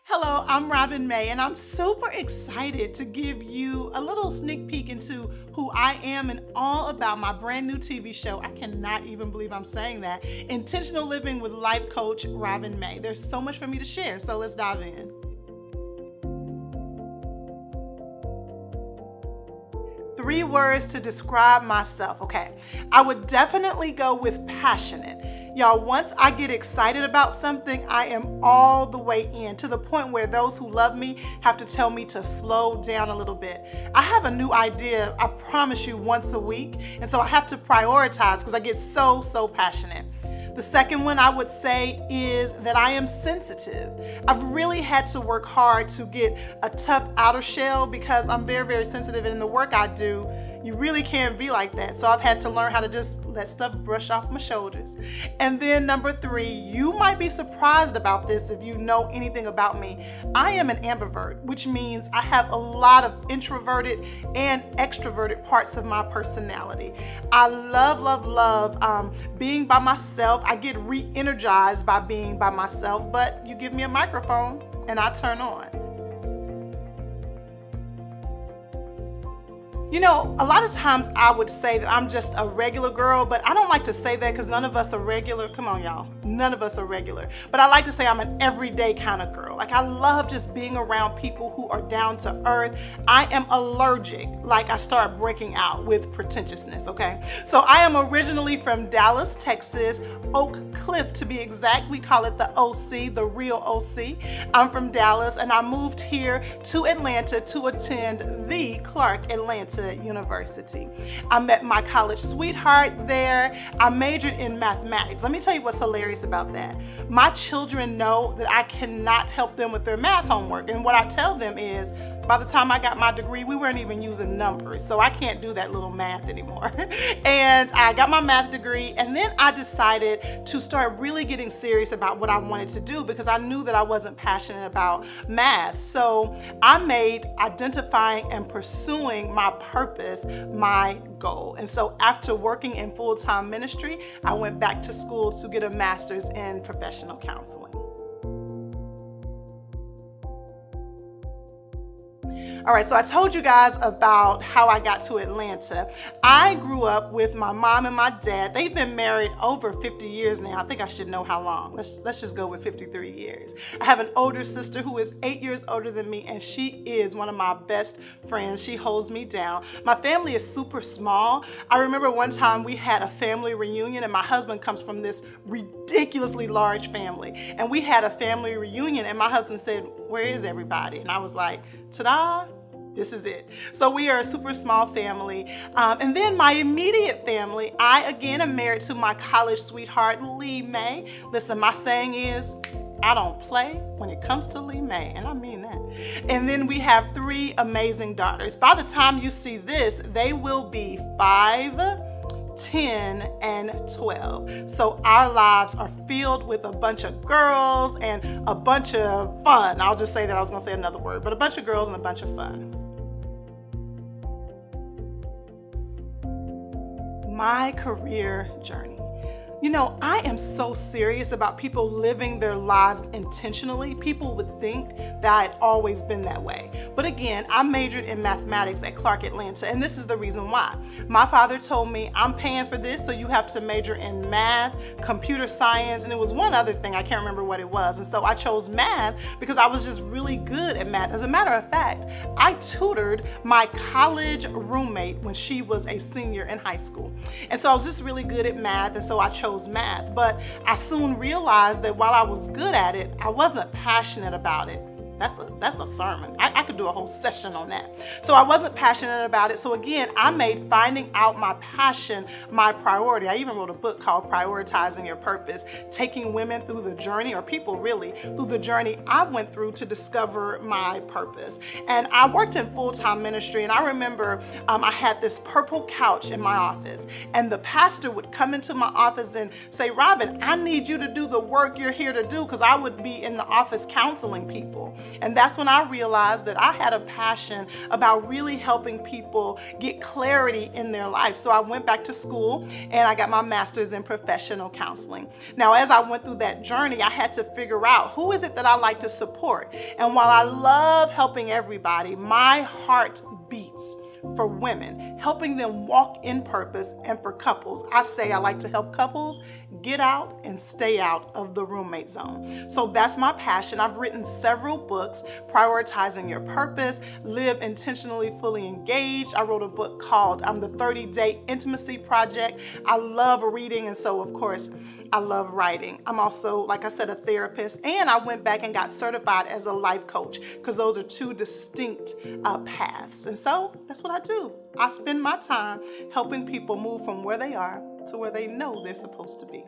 Hello, I'm Robin May, and I'm super excited to give you a little sneak peek into who I am and all about my brand new TV show. I cannot even believe I'm saying that. Intentional Living with Life Coach Robin May. There's so much for me to share, so let's dive in. 3 words to describe myself. Okay, I would definitely go with passionate. Y'all, once I get excited about something, I am all the way in, to the point where those who love me have to tell me to slow down a little bit. I have a new idea, I promise you, once a week, and so I have to prioritize because I get so passionate. The second one I would say is that I am sensitive. I've really had to work hard to get a tough outer shell because I'm very sensitive, and in the work I do, you really can't be like that. So I've had to learn how to just let stuff brush off my shoulders. And then number 3, you might be surprised about this if you know anything about me. I am an ambivert, which means I have a lot of introverted and extroverted parts of my personality. I love being by myself. I get re-energized by being by myself, but you give me a microphone and I turn on. You know, a lot of times I would say that I'm just a regular girl, but I don't like to say that because none of us are regular. Come on, y'all. None of us are regular. But I like to say I'm an everyday kind of girl. Like, I love just being around people who are down to earth. I am allergic. Like, I start breaking out with pretentiousness, okay? So I am originally from Dallas, Texas, Oak Cliff to be exact. We call it the OC, the real OC. I'm from Dallas, and I moved here to Atlanta to attend the Clark Atlanta University. I met my college sweetheart there. I majored in mathematics. Let me tell you what's hilarious about that. My children know that I cannot help them with their math homework, and what I tell them is, by the time I got my degree, we weren't even using numbers, so I can't do that little math anymore. And I got my math degree, and then I decided to start really getting serious about what I wanted to do because I knew that I wasn't passionate about math. So I made identifying and pursuing my purpose my goal. And so after working in full-time ministry, I went back to school to get a master's in professional counseling. All right, so I told you guys about how I got to Atlanta. I grew up with my mom and my dad. They've been married over 50 years now. I think I should know how long. Let's just go with 53 years. I have an older sister who is 8 years older than me, and she is one of my best friends. She holds me down. My family is super small. I remember one time we had a family reunion, and my husband comes from this ridiculously large family. And we had a family reunion, and my husband said, "Where is everybody?" And I was like, ta-da, this is it. So we are a super small family. And then my immediate family, I again am married to my college sweetheart, Lee May. Listen, my saying is, I don't play when it comes to Lee May, and I mean that. And then we have 3 amazing daughters. By the time you see this, they will be 5, 10, and 12. So our lives are filled with a bunch of girls and a bunch of fun. I'll just say that. I was going to say another word, but a bunch of girls and a bunch of fun. My career journey. You know, I am so serious about people living their lives intentionally. People would think that I'd always been that way. But again, I majored in mathematics at Clark Atlanta, and this is the reason why. My father told me, I'm paying for this, so you have to major in math, computer science, and it was one other thing, I can't remember what it was. And so I chose math because I was just really good at math. As a matter of fact, I tutored my college roommate when she was a senior in high school. And so I was just really good at math, and so I chose math, but I soon realized that while I was good at it, I wasn't passionate about it. That's a sermon. I could do a whole session on that. So I wasn't passionate about it. So again, I made finding out my passion my priority. I even wrote a book called Prioritizing Your Purpose, taking women through the journey, or people really, through the journey I went through to discover my purpose. And I worked in full-time ministry, and I remember I had this purple couch in my office, and the pastor would come into my office and say, "Robin, I need you to do the work you're here to do," because I would be in the office counseling people. And that's when I realized that I had a passion about really helping people get clarity in their life. So I went back to school and I got my master's in professional counseling. Now, as I went through that journey, I had to figure out who is it that I like to support. And while I love helping everybody, my heart beats for women, helping them walk in purpose, and for couples. I say I like to help couples get out and stay out of the roommate zone. So that's my passion. I've written several books, Prioritizing Your Purpose, Live Intentionally Fully Engaged. I wrote a book called The 30-Day Intimacy Project. I love reading, and so of course, I love writing. I'm also, like I said, a therapist, and I went back and got certified as a life coach because those are two distinct paths. And so that's what I do. I spend my time helping people move from where they are to where they know they're supposed to be.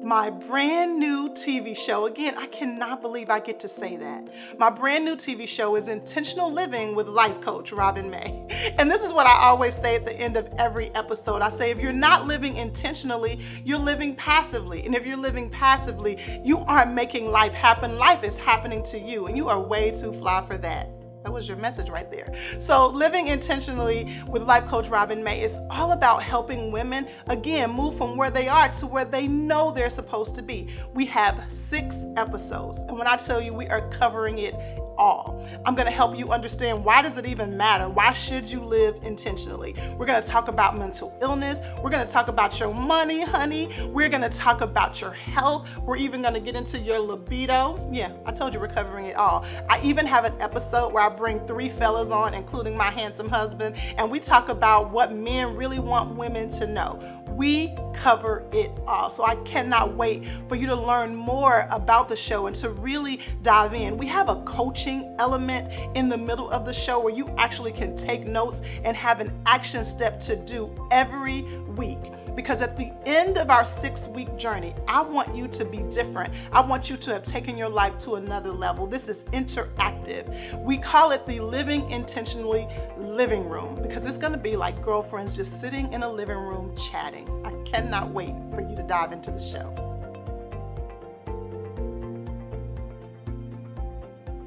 My brand new TV show, again, I cannot believe I get to say that. My brand new TV show is Intentional Living with life coach Robin May. And this is what I always say at the end of every episode. I say, if you're not living intentionally, you're living passively. And if you're living passively, you aren't making life happen. Life is happening to you, and you are way too fly for that. That was your message right there. So Living Intentionally with life coach Robin May is all about helping women, again, move from where they are to where they know they're supposed to be. We have 6 episodes. And when I tell you we are covering it all, I'm going to help you understand, why does it even matter? Why should you live intentionally? We're going to talk about mental illness. We're going to talk about your money, honey. We're going to talk about your health. We're even going to get into your libido. Yeah, I told you we're covering it all. I even have an episode where I bring 3 fellas on, including my handsome husband, and we talk about what men really want women to know. We cover it all. So I cannot wait for you to learn more about the show and to really dive in. We have a coaching element in the middle of the show where you actually can take notes and have an action step to do every week. Because at the end of our 6-week journey, I want you to be different. I want you to have taken your life to another level. This is interactive. We call it the Living Intentionally living room, because it's going to be like girlfriends just sitting in a living room chatting. I cannot wait for you to dive into the show.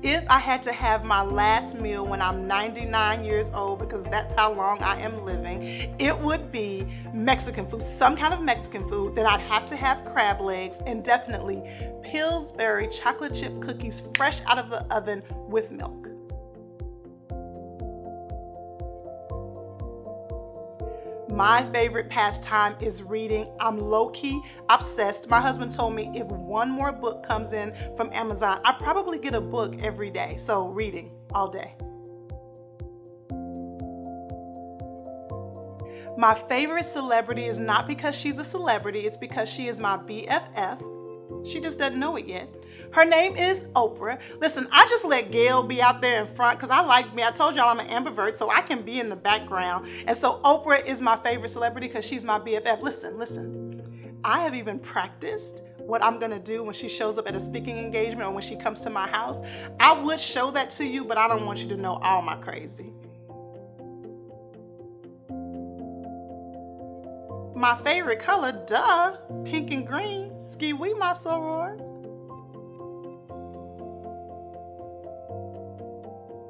If I had to have my last meal when I'm 99 years old, because that's how long I am living, it would be Mexican food, some kind of Mexican food. Then I'd have to have crab legs and definitely Pillsbury chocolate chip cookies fresh out of the oven with milk. My favorite pastime is reading. I'm low-key obsessed. My husband told me if one more book comes in from Amazon, I probably get a book every day. So reading all day. My favorite celebrity is not because she's a celebrity, it's because she is my BFF. She just doesn't know it yet. Her name is Oprah. Listen, I just let Gail be out there in front because I like me. I told y'all I'm an ambivert, so I can be in the background. And so Oprah is my favorite celebrity because she's my BFF. Listen. I have even practiced what I'm going to do when she shows up at a speaking engagement or when she comes to my house. I would show that to you, but I don't want you to know all my crazy. My favorite color, duh, pink and green. Ski wee, my sorors.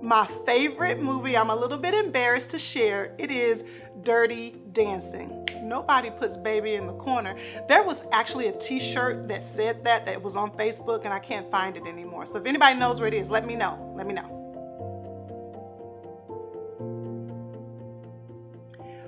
My favorite movie, I'm a little bit embarrassed to share, it is Dirty Dancing. Nobody puts baby in the corner. There was actually a t-shirt that said that was on Facebook, and I can't find it anymore. So if anybody knows where it is, let me know. Let me know.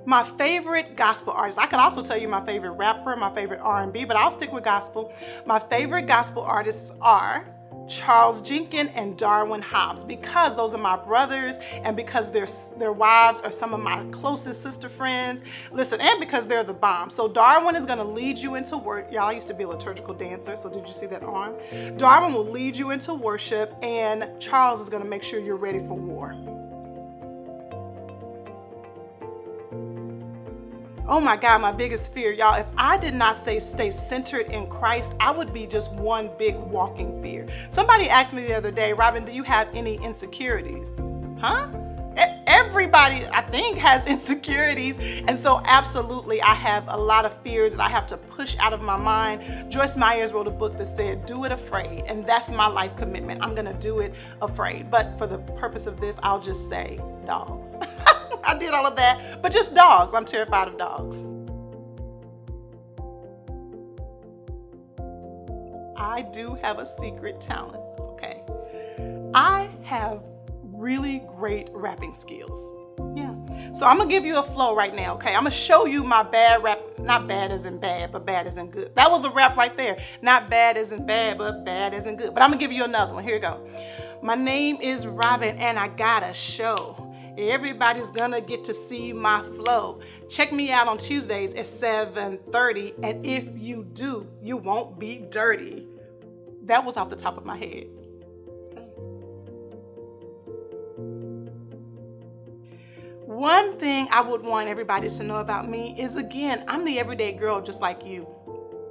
My favorite gospel artist. I could also tell you my favorite rapper, my favorite R&B, but I'll stick with gospel. My favorite gospel artists are Charles Jenkins and Darwin Hobbs, because those are my brothers and because their wives are some of my closest sister friends. Listen, and because they're the bomb. So Darwin is going to lead you into work. Y'all, I used to be a liturgical dancer, so did you see that arm? Darwin will lead you into worship, and Charles is going to make sure you're ready for war. Oh my God, my biggest fear, y'all, if I did not say stay centered in Christ, I would be just one big walking fear. Somebody asked me the other day, Robin, do you have any insecurities? Huh? Everybody, I think, has insecurities. And so absolutely, I have a lot of fears that I have to push out of my mind. Joyce Myers wrote a book that said, do it afraid. And that's my life commitment. I'm going to do it afraid. But for the purpose of this, I'll just say dogs. I did all of that, but just dogs. I'm terrified of dogs. I do have a secret talent, okay? I have really great rapping skills. Yeah. So I'm gonna give you a flow right now, okay? I'm gonna show you my bad rap, not bad as in bad, but bad as in good. That was a rap right there. Not bad as in bad, but bad as in good. But I'm gonna give you another one. Here we go. My name is Robin and I got a show. Everybody's gonna get to see my flow. Check me out on Tuesdays at 7:30, and if you do, you won't be dirty. That was off the top of my head. One thing I would want everybody to know about me is, again, I'm the everyday girl just like you.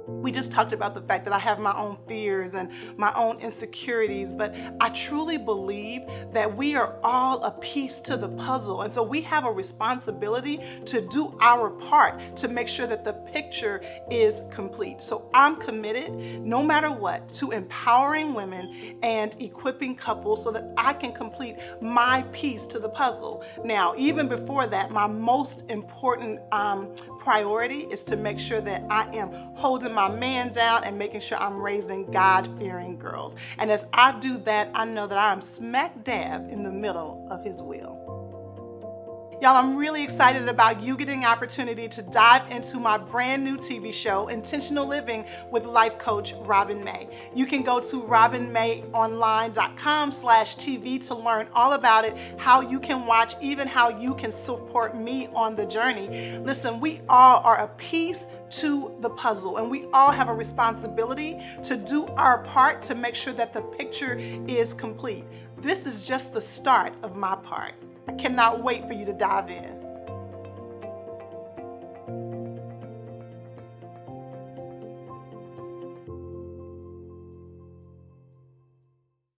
We just talked about the fact that I have my own fears and my own insecurities, but I truly believe that we are all a piece to the puzzle. And so we have a responsibility to do our part to make sure that the picture is complete. So I'm committed, no matter what, to empowering women and equipping couples so that I can complete my piece to the puzzle. Now, even before that, my most important priority is to make sure that I am holding my man down and making sure I'm raising God-fearing girls. And as I do that, I know that I am smack dab in the middle of his will. Y'all, I'm really excited about you getting an opportunity to dive into my brand new TV show, Intentional Living with life coach Robin May. You can go to robinmayonline.com/TV to learn all about it, how you can watch, even how you can support me on the journey. Listen, we all are a piece to the puzzle, and we all have a responsibility to do our part to make sure that the picture is complete. This is just the start of my part. I cannot wait for you to dive in.